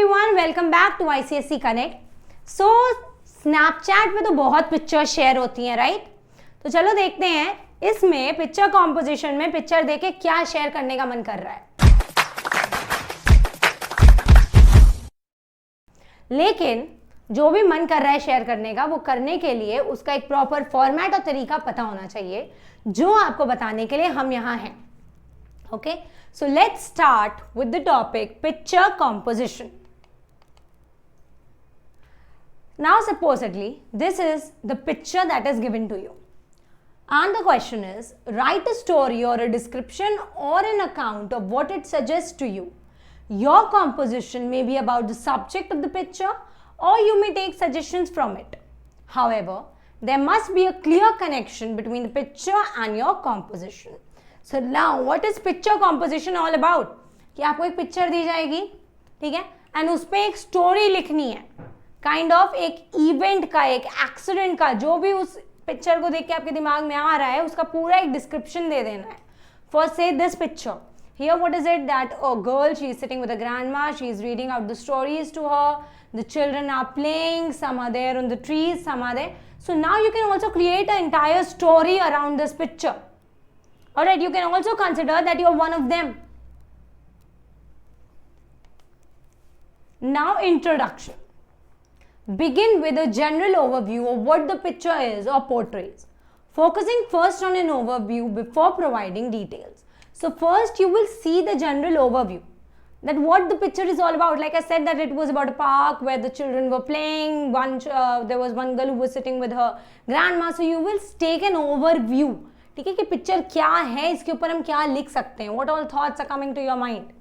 Everyone, welcome back to ICSE connect. So Snapchat पे तो बहुत पिक्चर शेयर होती हैं, राइट? तो चलो देखते हैं इसमें पिक्चर कॉम्पोजिशन में पिक्चर देके क्या शेयर करने का मन कर रहा है। लेकिन जो भी मन कर रहा है शेयर करने का, वो करने के लिए उसका एक प्रॉपर फॉर्मेट और तरीका पता होना चाहिए, जो आपको बताने के लिए हम यहाँ हैं। Okay, so let's start with the topic picture composition. Now supposedly this is the picture that is given to you, and the question is, write a story or a description or an account of what it suggests to you. Your composition may be about the subject of the picture, or you may take suggestions from it. However, there must be a clear connection between the picture and your composition. So now what is picture composition all about? कि आपको एक picture दी जाएगी, ठीक है, and उस पर एक story लिखनी है, काइंड ऑफ एक इवेंट का, एक एक्सीडेंट का, जो भी उस पिक्चर को देख के आपके दिमाग में आ रहा है उसका पूरा एक डिस्क्रिप्शन दे देना है. फर्स्ट से this picture here, what is it? That a girl, she is sitting with a grandma, she is reading out the stories to her, the children are playing, some are there on the trees, some are there. So now you can also create an entire story around this picture. Alright, you can also consider that you are one of them. Now introduction. Begin with a general overview of what the picture is or portrays, focusing first on an overview before providing details. So first you will see the general overview, that what the picture is all about. Like I said, that it was about a park where the children were playing. There was one girl who was sitting with her grandma. So you will take an overview. ठीक है, कि picture क्या है, इसके ऊपर हम क्या लिख सकते हैं, what all thoughts are coming to your mind.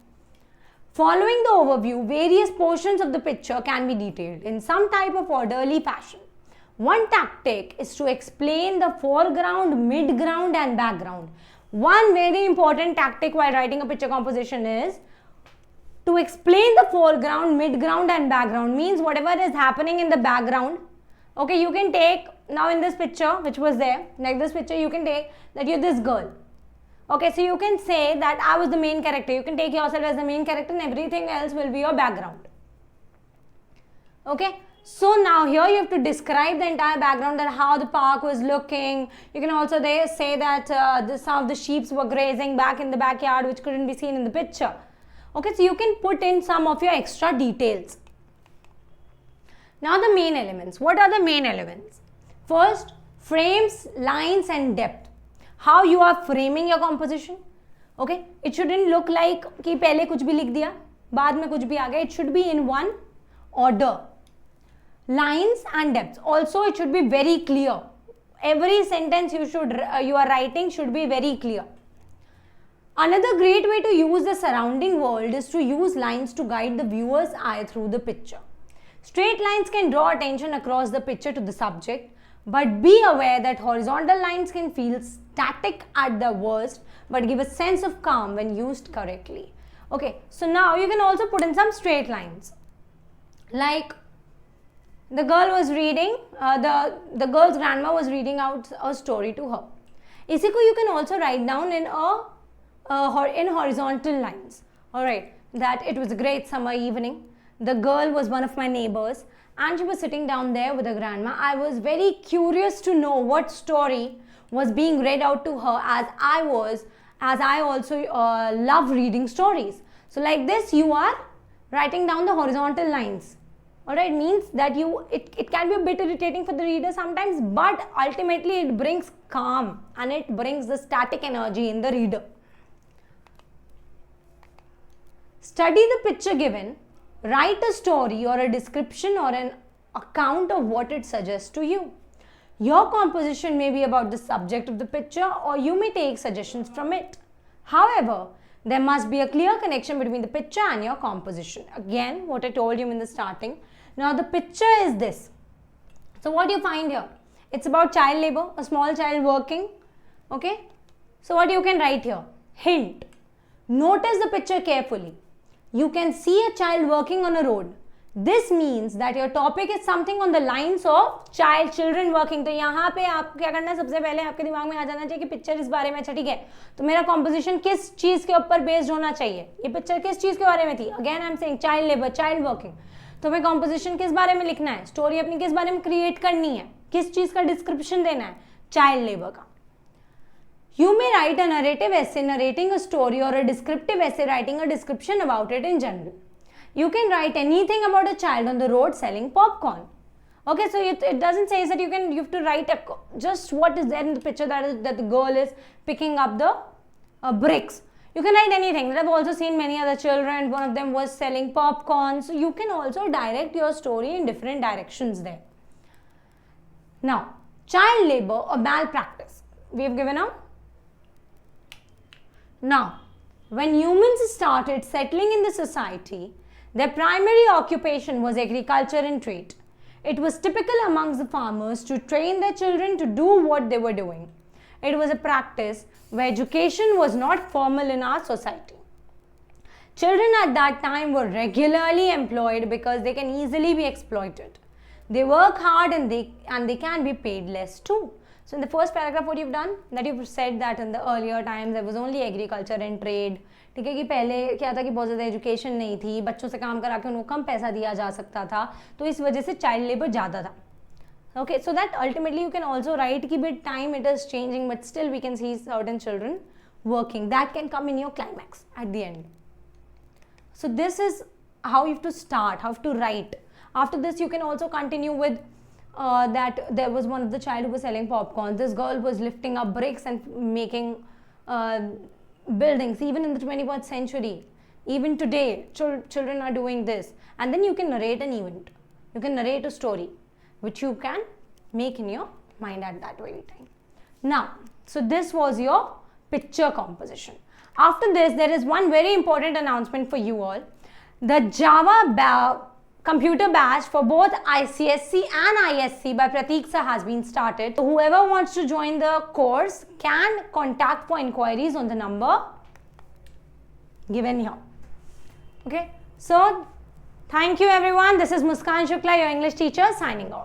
Following the overview, various portions of the picture can be detailed in some type of orderly fashion. One tactic is to explain the foreground, midground and background. One very important tactic while writing a picture composition is to explain the foreground, midground and background. Means whatever is happening in the background. Okay, you can take, now in this picture which was there, like this picture, you can take that you're this girl. Okay, so you can say that I was the main character. You can take yourself as the main character and everything else will be your background. Okay, so now here you have to describe the entire background, that how the park was looking. You can also there say that some of the sheep were grazing back in the backyard, which couldn't be seen in the picture. Okay, so you can put in some of your extra details. Now the main elements. What are the main elements? First, frames, lines and depth. How you are framing your composition. Okay, it shouldn't look like कि पहले कुछ भी लिख दिया, बाद में कुछ भी आ गया. It should be in one order. Lines and depth. Also, it should be very clear. Every sentence you are writing should be very clear. Another great way to use the surrounding world is to use lines to guide the viewer's eye through the picture. Straight lines can draw attention across the picture to the subject, but be aware that horizontal lines can feel static at the worst, but give a sense of calm when used correctly. Okay, so now you can also put in some straight lines. Like the girl was reading, the girl's grandma was reading out a story to her. इसी को you can also write down in in horizontal lines. Alright, that it was a great summer evening. The girl was one of my neighbors and she was sitting down there with her grandma. I was very curious to know what story was being read out to her, as I also love reading stories. So like this you are writing down the horizontal lines. Alright, means that it can be a bit irritating for the reader sometimes, but ultimately it brings calm and it brings the static energy in the reader. Study the picture given. Write a story or a description or an account of what it suggests to you. Your composition may be about the subject of the picture, or you may take suggestions from it. However, there must be a clear connection between the picture and your composition. Again, what I told you in the starting. Now the picture is this. So what do you find here? It's about child labor, a small child working. Okay. So what you can write here? Hint. Notice the picture carefully. You can see a child working on a road. This means that your topic is something on the lines of children working. तो यहाँ पे आप क्या करना है, सबसे पहले आपके दिमाग में आ जाना चाहिए कि पिक्चर इस बारे में, अच्छा ठीक है, तो मेरा कॉम्पोजिशन किस चीज के ऊपर बेस्ड होना चाहिए, ये पिक्चर किस चीज के बारे में थी, again I am saying child labour, child working, तो हमें कॉम्पोजिशन किस बारे में लिखना है, स्टोरी अपनी किस बारे में क्रिएट करनी है, किस चीज का डिस्क्रिप्शन देना है, चाइल्ड लेबर का. You may write a narrative essay narrating a story or a descriptive essay writing a description about it in general. You can write anything about a child on the road selling popcorn. Okay, so it doesn't say that you have to write just what is there in the picture, that the girl is picking up the bricks. You can write anything. I've also seen many other children, one of them was selling popcorn. So you can also direct your story in different directions there. Now, child labor or malpractice. We have given out. Now, when humans started settling in the society, their primary occupation was agriculture and trade. It was typical amongst the farmers to train their children to do what they were doing. It was a practice where education was not formal in our society. Children at that time were regularly employed because they can easily be exploited. They work hard and they can be paid less too. So in the first paragraph, what you've done, that you've said that in the earlier times there was only agriculture and trade. ठीक है, कि पहले क्या था कि बहुत ज़्यादा education नहीं थी, बच्चों से काम करा के उनको कम पैसा दिया जा सकता था, तो इस वजह से चाइल्ड लेबर ज़्यादा था. Okay, so that ultimately you can also write कि with time it is changing, but still we can see certain children working. That can come in your climax at the end. So this is how you have to start, how to write. After this, you can also continue with that there was one of the child who was selling popcorn. This girl was lifting up bricks and making buildings. Even in the 21st century, even today, children are doing this. And then you can narrate an event. You can narrate a story, which you can make in your mind at that very time. Now, so this was your picture composition. After this, there is one very important announcement for you all. The Java computer batch for both ICSC and ISC by Prateek sir has been started. So whoever wants to join the course can contact for inquiries on the number given here. Okay, so thank you everyone. This is Muskan Shukla, your English teacher, signing off.